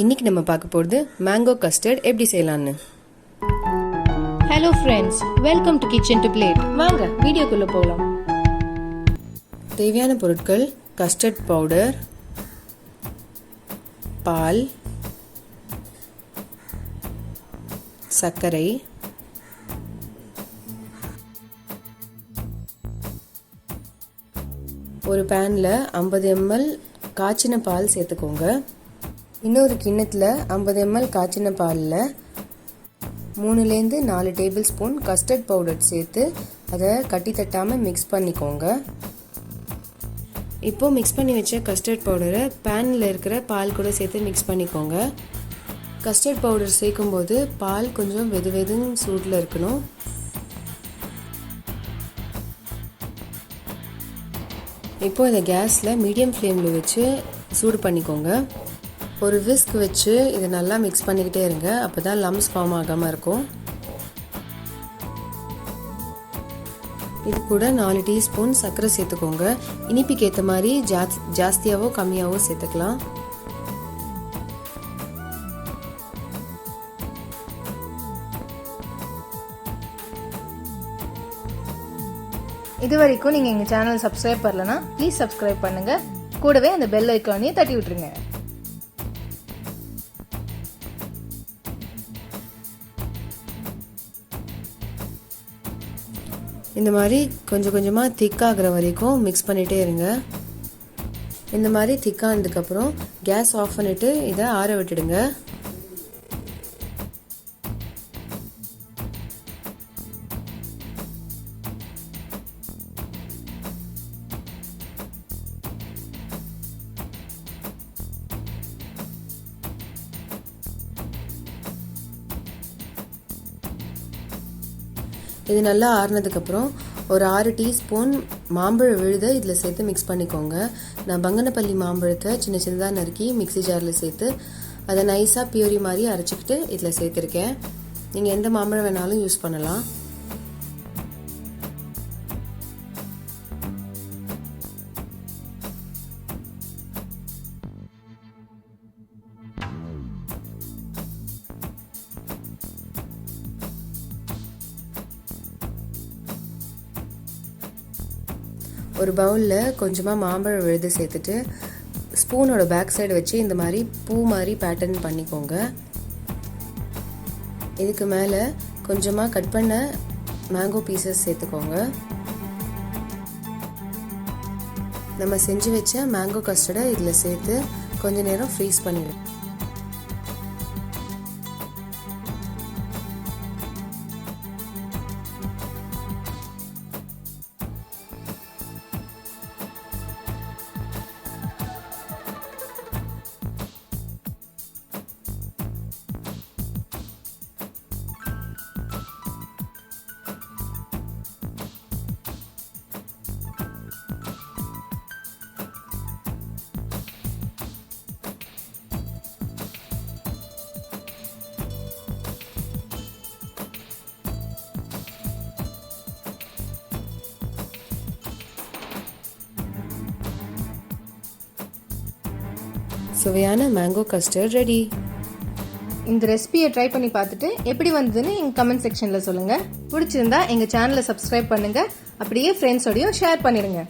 இன்னைக்கு நம்ம பார்க்க போகிறது மேங்கோ கஸ்டர்ட் எப்படி செய்யலாம்னு. Hello friends, welcome to Kitchen2Plate. வாங்க வீடியோக்குள்ள போகலாம். தேவையான பொருட்கள்: கஸ்டர்ட் பவுடர், பால், சர்க்கரை, ஒரு பேனில் 50 ml காய்ச்சின பால் சேர்த்துக்கோங்க. இன்னொரு கிண்ணத்தில் 50 ml காய்ச்சின பாலில் 3-4 டேபிள் ஸ்பூன் கஸ்டர்ட் பவுடர் சேர்த்து அதை கட்டி தட்டாமல் மிக்ஸ் பண்ணிக்கோங்க. இப்போது மிக்ஸ் பண்ணி வச்ச கஸ்டர்ட் பவுடரை பேனில் இருக்கிற பால் கூட சேர்த்து மிக்ஸ் பண்ணிக்கோங்க. கஸ்டர்ட் பவுடர் சேர்க்கும்போது பால் கொஞ்சம் வெதுன்னு சூட்டில் இருக்கணும். இப்போது இதை கேஸில் மீடியம் ஃப்ளேமில் வச்சு சூடு பண்ணிக்கோங்க. ஒரு விஸ்க் வச்சு இதை நல்லா மிக்ஸ் பண்ணிக்கிட்டே இருங்க, அப்போ தான் லம்ஸ் ஃபார்ம் ஆகாமல் இருக்கும். இது கூட 4 டீஸ்பூன் சர்க்கரை சேர்த்துக்கோங்க. இனிப்புக்கு ஏற்ற மாதிரி ஜாஸ்தியாகவோ கம்மியாகவோ சேர்த்துக்கலாம். இது வரைக்கும் நீங்கள் எங்கள் சேனல் சப்ஸ்கிரைப் பண்ணலன்னா ப்ளீஸ் சப்ஸ்கிரைப் பண்ணுங்கள். கூடவே அந்த பெல் ஐக்கானையும் தட்டி விட்டுருங்க. இந்த மாதிரி கொஞ்சம் கொஞ்சமாக திக்காகிற வரைக்கும் மிக்ஸ் பண்ணிகிட்டே இருங்க. இந்த மாதிரி திக்கானதுக்கப்புறம் கேஸ் ஆஃப் பண்ணிவிட்டு இதை ஆற விட்டுடுங்க. இது நல்லா ஆறுனதுக்கப்புறம் ஒரு 6 டீஸ்பூன் மாம்பழ விழுதை இதில் சேர்த்து மிக்ஸ் பண்ணிக்கோங்க. நான் பங்கனப்பள்ளி மாம்பழத்தை சின்ன சின்னதாக நறுக்கி மிக்ஸி ஜாரில் சேர்த்து அதை நைஸாக பியூரி மாதிரி அரைச்சிக்கிட்டு இதில் சேர்த்துருக்கேன். நீங்கள் எந்த மாம்பழம் வேணாலும் யூஸ் பண்ணலாம். ஒரு பவுலில் கொஞ்சமாக மாம்பழ விழுது சேர்த்துட்டு ஸ்பூனோட பேக் சைடு வச்சு இந்த மாதிரி பூ மாதிரி பேட்டர்ன் பண்ணிக்கோங்க. இதுக்கு மேலே கொஞ்சமாக கட் பண்ண மேங்கோ பீசஸ் சேர்த்துக்கோங்க. நம்ம செஞ்சு வச்ச மேங்கோ கஸ்டர்டை இதில் சேர்த்து கொஞ்ச நேரம் ஃப்ரீஸ் பண்ணிவிடுங்க. சுவையான மேங்கோ கஸ்டர்ட் ரெடி. இந்த ரெசிபியை ட்ரை பண்ணி பார்த்துட்டு எப்படி வந்ததுன்னு எங்கள் கமெண்ட் செக்ஷனில் சொல்லுங்கள். பிடிச்சிருந்தா எங்கள் சேனலை சப்ஸ்கிரைப் பண்ணுங்கள். அப்படியே ஃப்ரெண்ட்ஸோடையும் ஷேர் பண்ணிடுங்க.